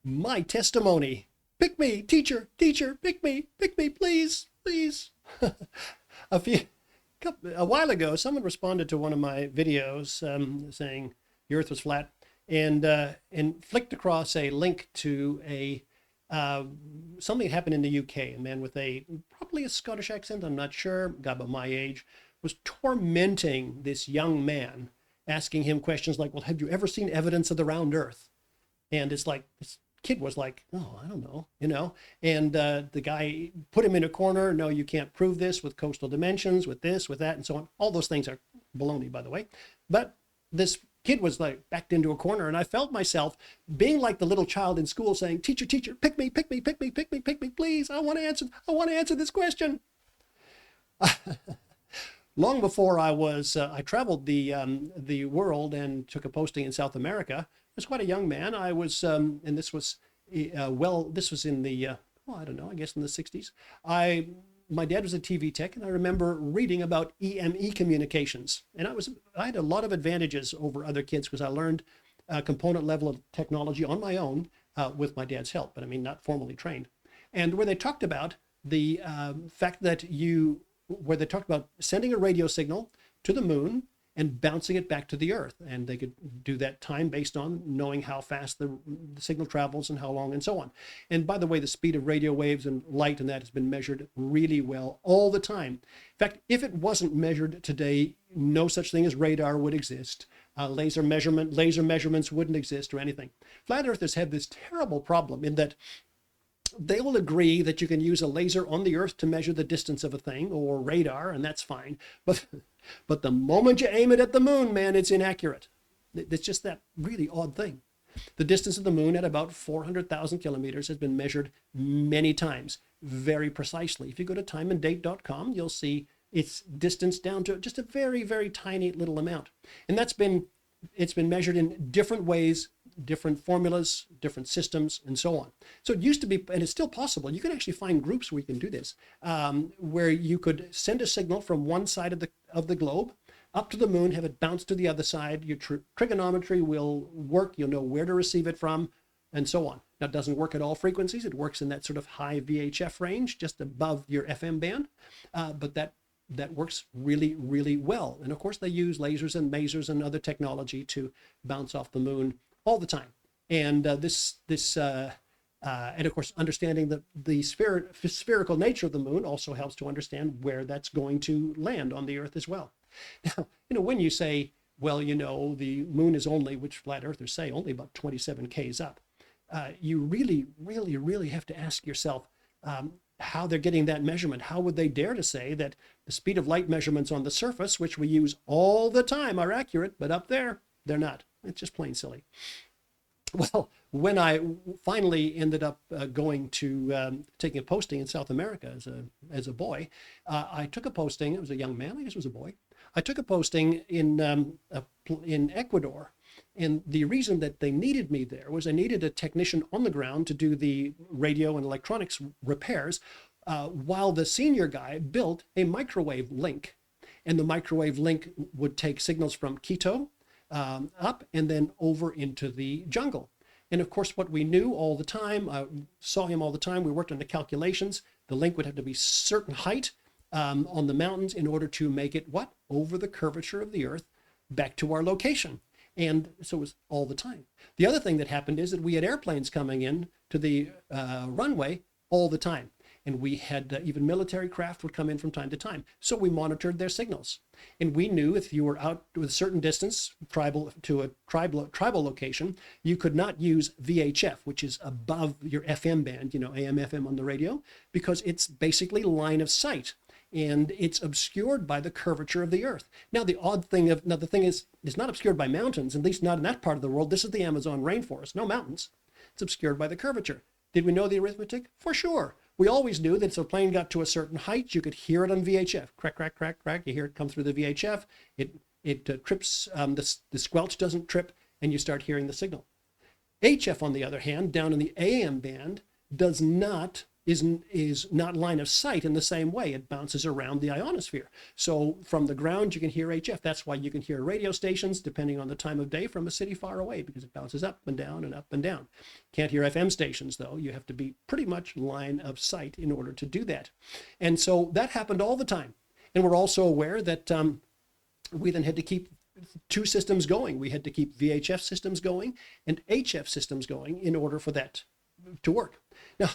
My testimony. Pick me, teacher, teacher, pick me, please, please. a few, a while ago, someone responded to one of my videos saying the Earth was flat, and flicked across a link to a something that happened in the UK. A man with a probably a Scottish accent, I'm not sure, guy about my age, was tormenting this young man, asking him questions like, "Well, have you ever seen evidence of the round Earth?" And it's like this kid was like, "Oh, I don't know, you know." And the guy put him in a corner. "No, you can't prove this with coastal dimensions, with this, with that, and so on." All those things are baloney, by the way. But this kid was like backed into a corner, and I felt myself being like the little child in school saying, "Teacher, teacher, pick me, pick me, pick me, pick me, pick me, please. I want to answer. I want to answer this question." Long before I traveled the world and took a posting in South America. I was quite a young man. I was, and this was, this was in the, I don't know, I guess in the 60s. My dad was a TV tech, and I remember reading about EME communications. And I had a lot of advantages over other kids because I learned component level of technology on my own with my dad's help, but I mean, not formally trained. And where they talked about the fact that where they talked about sending a radio signal to the moon and bouncing it back to the Earth. And they could do that time based on knowing how fast the signal travels and how long and so on. And by the way, the speed of radio waves and light and that has been measured really well all the time. In fact, if it wasn't measured today, no such thing as radar would exist. Laser measurements wouldn't exist or anything. Flat Earthers have this terrible problem in that they will agree that you can use a laser on the Earth to measure the distance of a thing, or radar, and that's fine. But the moment you aim it at the moon, man, it's inaccurate. It's just that really odd thing. The distance of the moon at about 400,000 kilometers has been measured many times, very precisely. If you go to timeanddate.com, you'll see its distance down to just a very, very tiny little amount. And it's been measured in different ways, different formulas, different systems, and so on. So it used to be, and it's still possible, you can actually find groups where you can do this, where you could send a signal from one side of the globe up to the moon, have it bounce to the other side. Your trigonometry will work. You'll know where to receive it from, and so on. Now, it doesn't work at all frequencies. It works in that sort of high VHF range, just above your FM band, but that works really, really well. And of course, they use lasers and masers and other technology to bounce off the moon all the time. And and of course, understanding the spherical nature of the moon also helps to understand where that's going to land on the Earth as well. Now, when you say, well, the moon is only, which flat earthers say, only about 27 Ks up, you really, really, really have to ask yourself how they're getting that measurement. How would they dare to say that the speed of light measurements on the surface, which we use all the time, are accurate, but up there, they're not? It's just plain silly. Well, when I finally ended up going to taking a posting in South America as a boy, I took a posting. It was a young man, I guess it was a boy. I took a posting in Ecuador, and the reason that they needed me there was I needed a technician on the ground to do the radio and electronics repairs, while the senior guy built a microwave link, and the microwave link would take signals from Quito up and then over into the jungle. And of course, what we knew all the time, I saw him all the time, we worked on the calculations, the link would have to be certain height on the mountains in order to make it over the curvature of the Earth back to our location. And so it was all the time. The other thing that happened is that we had airplanes coming in to the runway all the time. And we had even military craft would come in from time to time. So we monitored their signals. And we knew if you were out with a certain distance, tribal location, you could not use VHF, which is above your FM band, AM, FM on the radio, because it's basically line of sight. And it's obscured by the curvature of the Earth. Now, the thing is, it's not obscured by mountains, at least not in that part of the world. This is the Amazon rainforest, no mountains. It's obscured by the curvature. Did we know the arithmetic? For sure. We always knew that if a plane got to a certain height, you could hear it on VHF. Crack, crack, crack, crack. You hear it come through the VHF. It trips, the squelch doesn't trip, and you start hearing the signal. HF, on the other hand, down in the AM band, does not is not line of sight in the same way. It bounces around the ionosphere. So from the ground, you can hear HF. That's why you can hear radio stations, depending on the time of day, from a city far away, because it bounces up and down and up and down. Can't hear FM stations, though. You have to be pretty much line of sight in order to do that. And so that happened all the time. And we're also aware that we then had to keep two systems going. We had to keep VHF systems going and HF systems going in order for that to work. Now,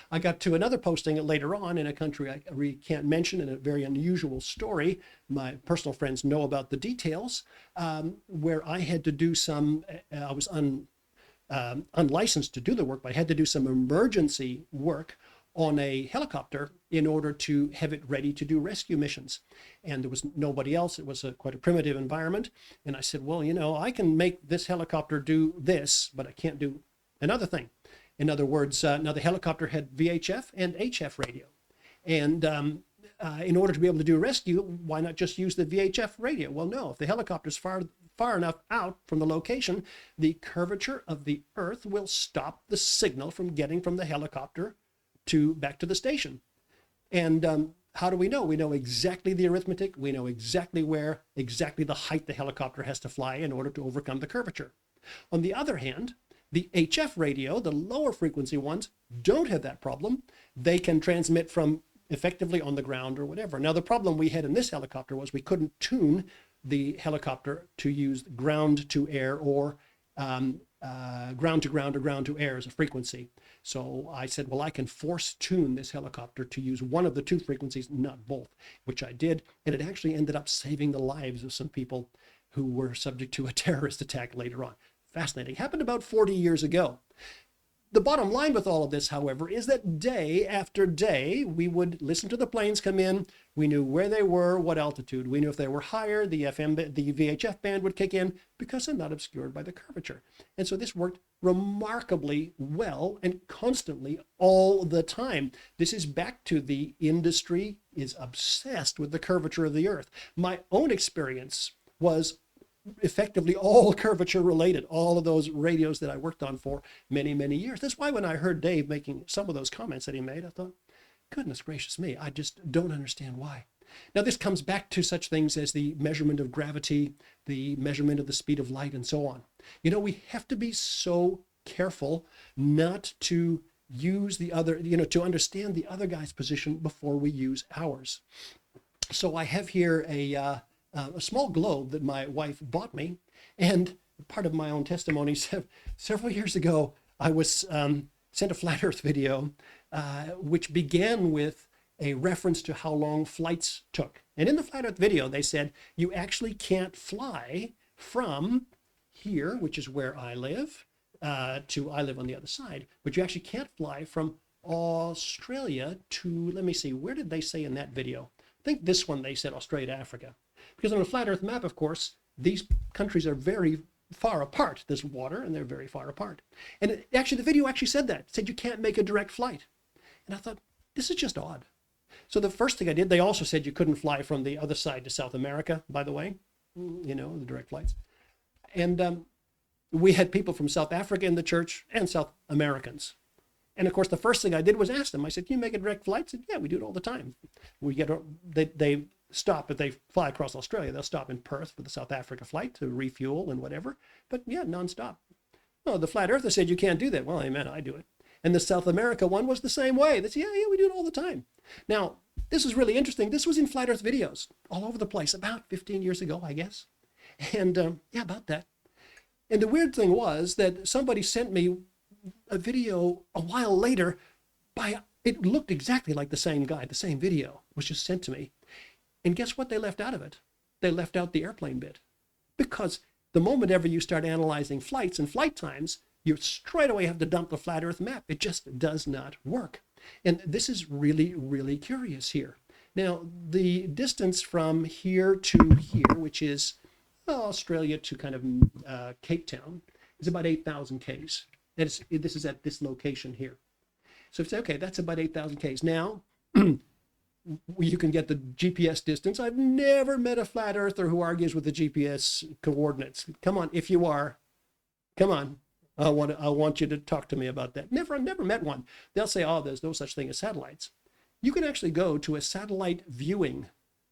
I got to another posting later on in a country I really can't mention, in a very unusual story. My personal friends know about the details, where I had to do some, I was unlicensed to do the work, but I had to do some emergency work on a helicopter in order to have it ready to do rescue missions. And there was nobody else. It was quite a primitive environment. And I said, well, I can make this helicopter do this, but I can't do another thing. In other words, now the helicopter had VHF and HF radio. And in order to be able to do rescue, why not just use the VHF radio? Well, no, if the helicopter's far enough out from the location, the curvature of the Earth will stop the signal from getting from the helicopter back to the station. And how do we know? We know exactly the arithmetic. We know exactly the height the helicopter has to fly in order to overcome the curvature. On the other hand, the HF radio, the lower frequency ones, don't have that problem. They can transmit from effectively on the ground or whatever. Now, the problem we had in this helicopter was we couldn't tune the helicopter to use ground to air or ground to ground or ground to air as a frequency. So I said, well, I can force tune this helicopter to use one of the two frequencies, not both, which I did. And it actually ended up saving the lives of some people who were subject to a terrorist attack later on. Fascinating. Happened about 40 years ago. The bottom line with all of this, however, is that day after day, we would listen to the planes come in. We knew where they were, what altitude. We knew if they were higher, the VHF band would kick in because they're not obscured by the curvature. And so this worked remarkably well and constantly all the time. This is back to the industry is obsessed with the curvature of the Earth. My own experience was effectively all curvature related, all of those radios that I worked on for many, many years. That's why when I heard Dave making some of those comments that he made, I thought, goodness gracious me, I just don't understand why. Now, this comes back to such things as the measurement of gravity, the measurement of the speed of light, and so on. We have to be so careful not to use the other, to understand the other guy's position before we use ours. So I have here a small globe that my wife bought me. And part of my own testimony, several years ago, I was sent a flat Earth video, which began with a reference to how long flights took. And in the flat Earth video, they said, you actually can't fly from here, which is where I live, I live on the other side, but you actually can't fly from Australia to, let me see, where did they say in that video? I think this one, they said Australia to Africa. Because on a flat Earth map, of course, these countries are very far apart. There's water, and they're very far apart. And the video actually said that. It said you can't make a direct flight. And I thought, this is just odd. So the first thing I did, they also said you couldn't fly from the other side to South America, by the way, the direct flights. And we had people from South Africa in the church and South Americans. And of course, the first thing I did was ask them. I said, can you make a direct flight? I said, yeah, we do it all the time. They stop, if they fly across Australia, they'll stop in Perth for the South Africa flight to refuel and whatever. But yeah, nonstop. Oh, the flat earther said you can't do that. Well, amen, I do it. And the South America one was the same way. They said, yeah, we do it all the time. Now, this is really interesting. This was in flat earth videos all over the place about 15 years ago, I guess. And yeah, about that. And the weird thing was that somebody sent me a video a while later it looked exactly like the same guy. The same video was just sent to me. And guess what they left out of it? They left out the airplane bit. Because the moment ever you start analyzing flights and flight times, you straight away have to dump the flat earth map. It just does not work. And this is really, really curious here. Now, the distance from here to here, which is Australia to kind of Cape Town, is about 8,000 Ks. This is at this location here. So if you say, okay, that's about 8,000 Ks. Now, you can get the GPS distance. I've never met a flat earther who argues with the GPS coordinates. Come on, if you are, come on. I want you to talk to me about that. I've never met one. They'll say, oh, there's no such thing as satellites. You can actually go to a satellite viewing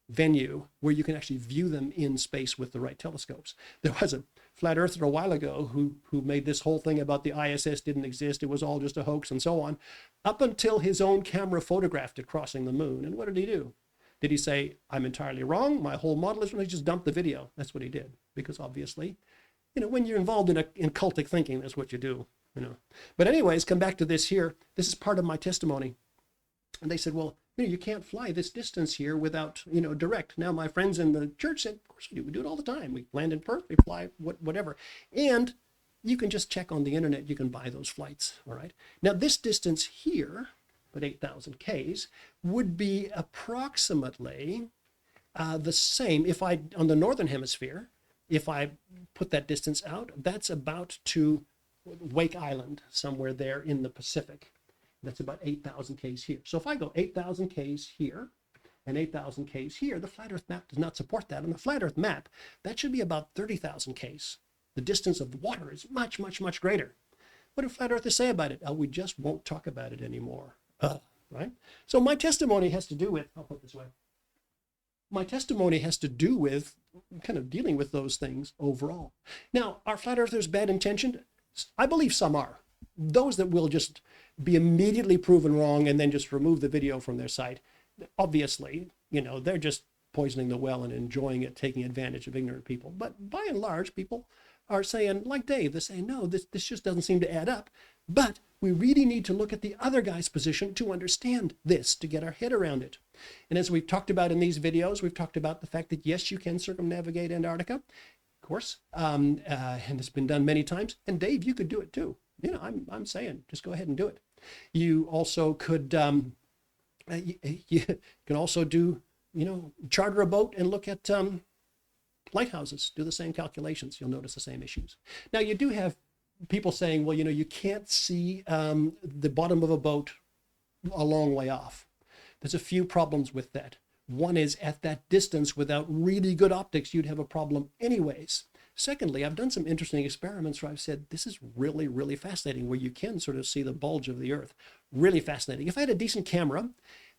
venue where you can actually view them in space with the right telescopes. There was a flat earther a while ago who made this whole thing about the ISS didn't exist, it was all just a hoax and so on, up until his own camera photographed it crossing the moon. And what did he do? Did he say, I'm entirely wrong, my whole model is wrong? He just dumped the video. That's what he did, because obviously, when you're involved in cultic thinking, that's what you do. But anyways, come back to this here. This is part of my testimony. And they said, well, you can't fly this distance here without, direct. Now, my friends in the church said, of course we do. We do it all the time. We land in Perth, we fly, whatever. And you can just check on the internet. You can buy those flights, all right? Now, this distance here, at 8,000 Ks, would be approximately the same if on the northern hemisphere, if I put that distance out, that's about to Wake Island, somewhere there in the Pacific. That's about 8,000 Ks here. So if I go 8,000 Ks here and 8,000 Ks here, the flat earth map does not support that. On the flat earth map, that should be about 30,000 Ks. The distance of the water is much, much, much greater. What do flat earthers say about it? Oh, we just won't talk about it anymore. Right? So my testimony has to do with, I'll put it this way. My testimony has to do with kind of dealing with those things overall. Now, are flat earthers bad intentioned? I believe some are. Those that will just be immediately proven wrong and then just remove the video from their site, obviously, they're just poisoning the well and enjoying it, taking advantage of ignorant people. But by and large, people are saying, like Dave, they're saying, no, this just doesn't seem to add up. But we really need to look at the other guy's position to understand this, to get our head around it. And as we've talked about in these videos, we've talked about the fact that, yes, you can circumnavigate Antarctica, of course, and it's been done many times. And Dave, you could do it too. I'm saying, just go ahead and do it. You also could, you can also do, charter a boat and look at lighthouses, do the same calculations. You'll notice the same issues. Now, you do have people saying, well, you can't see the bottom of a boat a long way off. There's a few problems with that. One is, at that distance, without really good optics, you'd have a problem anyways. Secondly, I've done some interesting experiments where I've said, this is really, really fascinating, where you can sort of see the bulge of the Earth. Really fascinating. If I had a decent camera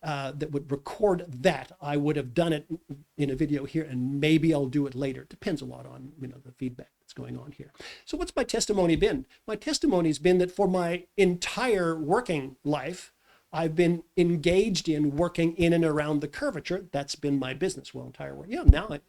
that would record that, I would have done it in a video here, and maybe I'll do it later. It depends a lot on, the feedback that's going on here. So what's my testimony been? My testimony has been that for my entire working life, I've been engaged in working in and around the curvature. That's been my business. Well, entire work. Yeah, now I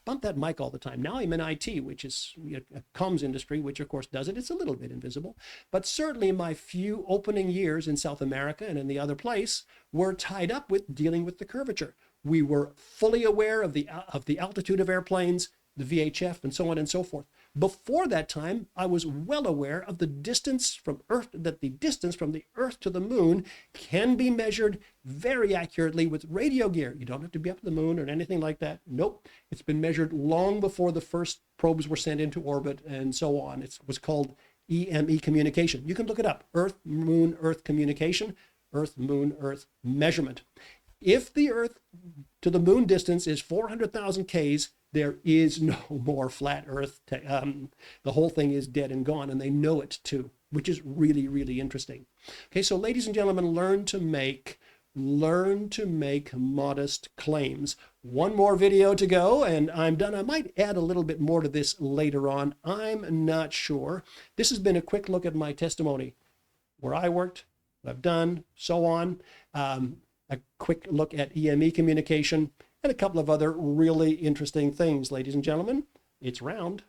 bump that mic all the time. Now I'm in IT, which is a comms industry, which of course does it. It's a little bit invisible, but certainly my few opening years in South America and in the other place were tied up with dealing with the curvature. We were fully aware of the altitude of airplanes, the VHF, and so on and so forth. Before that time, I was well aware of the distance from Earth, that the distance from the Earth to the moon can be measured very accurately with radio gear. You don't have to be up to the moon or anything like that. Nope. It's been measured long before the first probes were sent into orbit and so on. It was called EME communication. You can look it up. Earth, Moon, Earth communication, Earth, Moon, Earth measurement. If the Earth to the moon distance is 400,000 Ks, there is no more flat Earth. The whole thing is dead and gone, and they know it too, which is really, really interesting. Okay, so ladies and gentlemen, learn to make modest claims. One more video to go, and I'm done. I might add a little bit more to this later on. I'm not sure. This has been a quick look at my testimony, where I worked, what I've done, so on. A quick look at EME communication, and a couple of other really interesting things. Ladies and gentlemen, it's round.